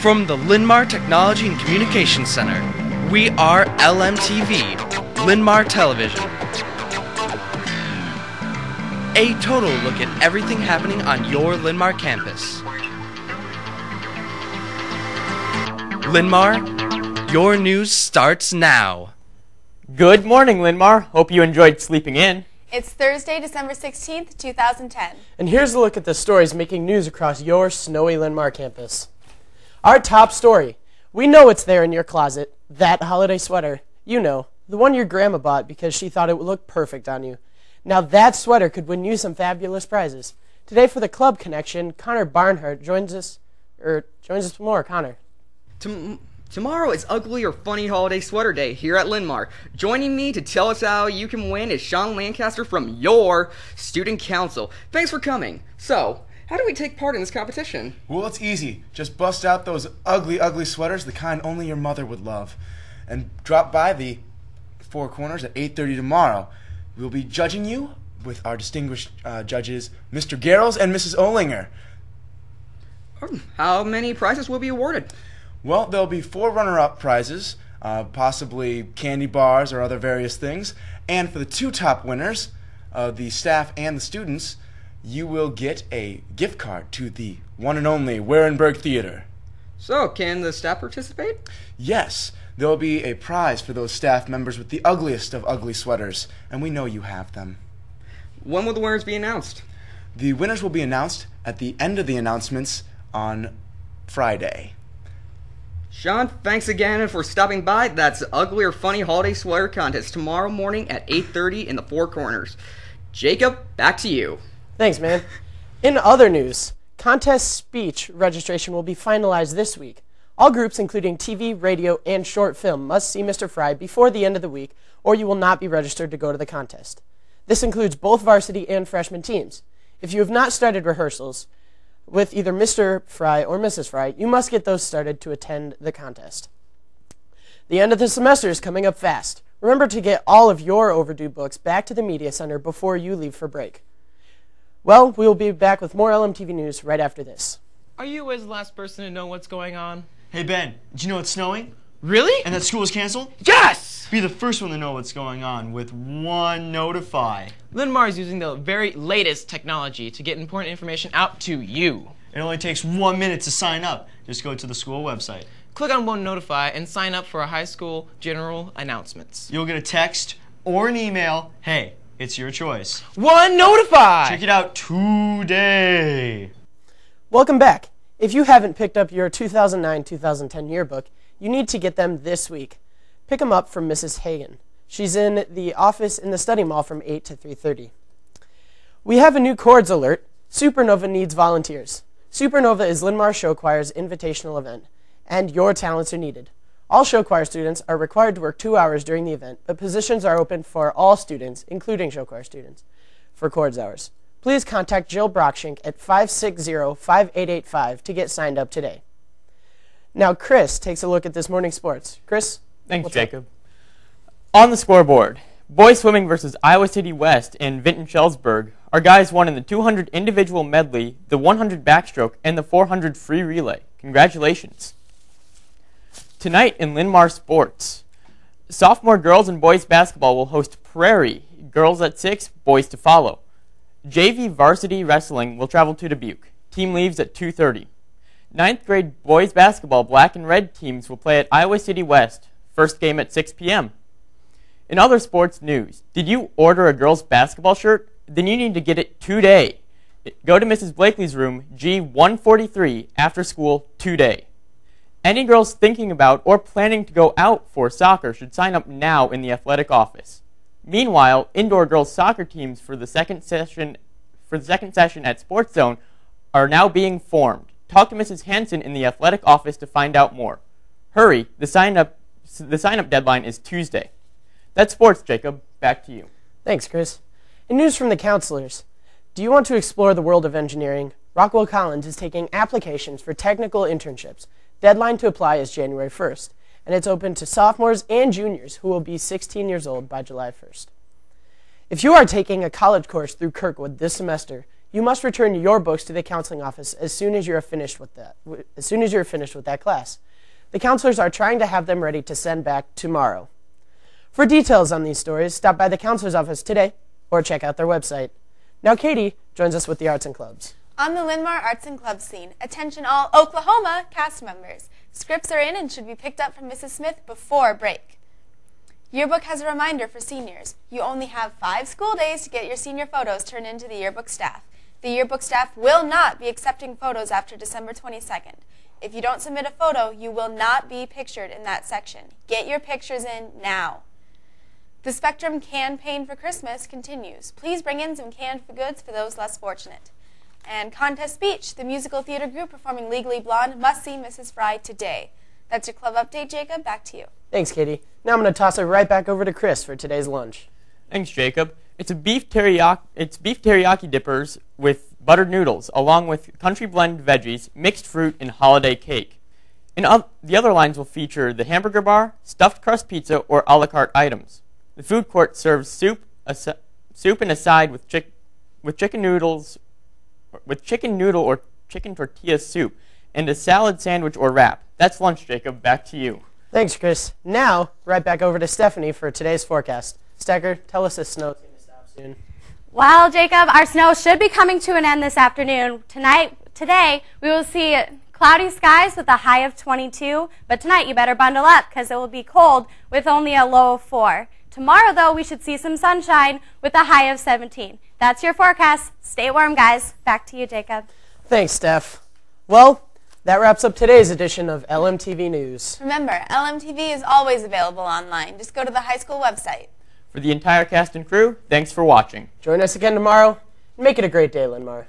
From the Linmar Technology and Communications Center, we are LMTV, Linmar Television. A total look at everything happening on your Linmar campus. Linmar, your news starts now. Good morning, Linmar. Hope you enjoyed sleeping in. It's Thursday, December 16th, 2010. And here's a look at the stories making news across your snowy Linmar campus. Our top story. We know it's there in your closet. That holiday sweater. You know, the one your grandma bought because she thought it would look perfect on you. Now that sweater could win you some fabulous prizes. Today for the Club Connection, Connor Barnhart joins us more. Connor. Tomorrow is Ugly or Funny Holiday Sweater Day here at Linmar. Joining me to tell us how you can win is Sean Lancaster from your Student Council. Thanks for coming. So, how do we take part in this competition? Well, it's easy. Just bust out those ugly sweaters, the kind only your mother would love. And drop by the Four Corners at 8:30 tomorrow. We'll be judging you with our distinguished judges, Mr. Garrels and Mrs. Olinger. How many prizes will be awarded? Well, there'll be 4 runner-up prizes, possibly candy bars or other various things. And for the 2 top winners, the staff and the students, you will get a gift card to the one and only Warenberg Theater. So, can the staff participate? Yes, there'll be a prize for those staff members with the ugliest of ugly sweaters, and we know you have them. When will the winners be announced? The winners will be announced at the end of the announcements on Friday. Sean, thanks again for stopping by. That's Ugly or Funny Holiday Sweater Contest tomorrow morning at 8:30 in the Four Corners. Jacob, back to you. Thanks, man. In other news, contest speech registration will be finalized this week. All groups, including TV, radio, and short film, must see Mr. Fry before the end of the week, or you will not be registered to go to the contest. This includes both varsity and freshman teams. If you have not started rehearsals with either Mr. Fry or Mrs. Fry, you must get those started to attend the contest. The end of the semester is coming up fast. Remember to get all of your overdue books back to the Media Center before you leave for break. Well, we will be back with more LMTV news right after this. Are you always the last person to know what's going on? Hey Ben, did you know it's snowing? Really? And that school is canceled? Yes! Be the first one to know what's going on with One Notify. Linmar is using the very latest technology to get important information out to you. It only takes 1 minute to sign up. Just go to the school website. Click on One Notify and sign up for our high school general announcements. You'll get a text or an email. Hey, it's your choice. One Notify! Check it out today. Welcome back. If you haven't picked up your 2009-2010 yearbook, you need to get them this week. Pick them up from Mrs. Hagen. She's in the office in the study mall from 8 to 3:30. We have a new chords alert. Supernova needs volunteers. Supernova is Linmar Show Choir's invitational event, and your talents are needed. All show choir students are required to work 2 hours during the event, but positions are open for all students, including show choir students, for chords hours. Please contact Jill Brockschink at 560-5885 to get signed up today. Now, Chris takes a look at this morning's sports. Chris? Thanks, Jacob. On the scoreboard, boys swimming versus Iowa City West in Vinton Schellsburg. Our guys won in the 200 individual medley, the 100 backstroke, and the 400 free relay. Congratulations. Tonight in Linmar Sports, sophomore girls and boys basketball will host Prairie. Girls at 6, boys to follow. JV varsity wrestling will travel to Dubuque. Team leaves at 2:30. 9th grade boys basketball black and red teams will play at Iowa City West. First game at 6 p.m. In other sports news, did you order a girls basketball shirt? Then you need to get it today. Go to Mrs. Blakely's room, G143, after school today. Any girls thinking about or planning to go out for soccer should sign up now in the athletic office. Meanwhile, indoor girls soccer teams for the second session at Sports Zone are now being formed. Talk to Mrs. Hansen in the athletic office to find out more. Hurry, the sign-up deadline is Tuesday. That's sports, Jacob. Back to you. Thanks, Chris. In news from the counselors, do you want to explore the world of engineering? Rockwell Collins is taking applications for technical internships. Deadline to apply is January 1st, and it's open to sophomores and juniors who will be 16 years old by July 1st. If you are taking a college course through Kirkwood this semester, You must return your books to the counseling office as soon as you're finished with that class. The counselors are trying to have them ready to send back tomorrow. For details on these stories, stop by the counselor's office today or check out their website. Now Katie joins us with the arts and clubs. On the Linmar Arts and Clubs scene, attention all Oklahoma cast members. Scripts are in and should be picked up from Mrs. Smith before break. Yearbook has a reminder for seniors. You only have 5 school days to get your senior photos turned into the yearbook staff. The yearbook staff will not be accepting photos after December 22nd. If you don't submit a photo, you will not be pictured in that section. Get your pictures in now. The Spectrum campaign for Christmas continues. Please bring in some canned goods for those less fortunate. And Contest Speech, the musical theater group performing Legally Blonde, must see Mrs. Fry today. That's your club update, Jacob. Back to you. Thanks, Katie. Now I'm going to toss it right back over to Chris for today's lunch. Thanks, Jacob. It's beef teriyaki dippers with buttered noodles, along with country blend veggies, mixed fruit, and holiday cake. The other lines will feature the hamburger bar, stuffed crust pizza, or a la carte items. The food court serves soup and a side with chicken noodle or chicken tortilla soup, and a salad sandwich or wrap. That's lunch, Jacob. Back to you. Thanks, Chris. Now, right back over to Stephanie for today's forecast. Stacker, tell us the snow's going to stop soon. Well, Jacob, our snow should be coming to an end this afternoon. Today, we will see cloudy skies with a high of 22, but tonight you better bundle up because it will be cold with only a low of 4. Tomorrow, though, we should see some sunshine with a high of 17. That's your forecast. Stay warm, guys. Back to you, Jacob. Thanks, Steph. Well, that wraps up today's edition of LMTV News. Remember, LMTV is always available online. Just go to the high school website. For the entire cast and crew, thanks for watching. Join us again tomorrow, and make it a great day, Linmar.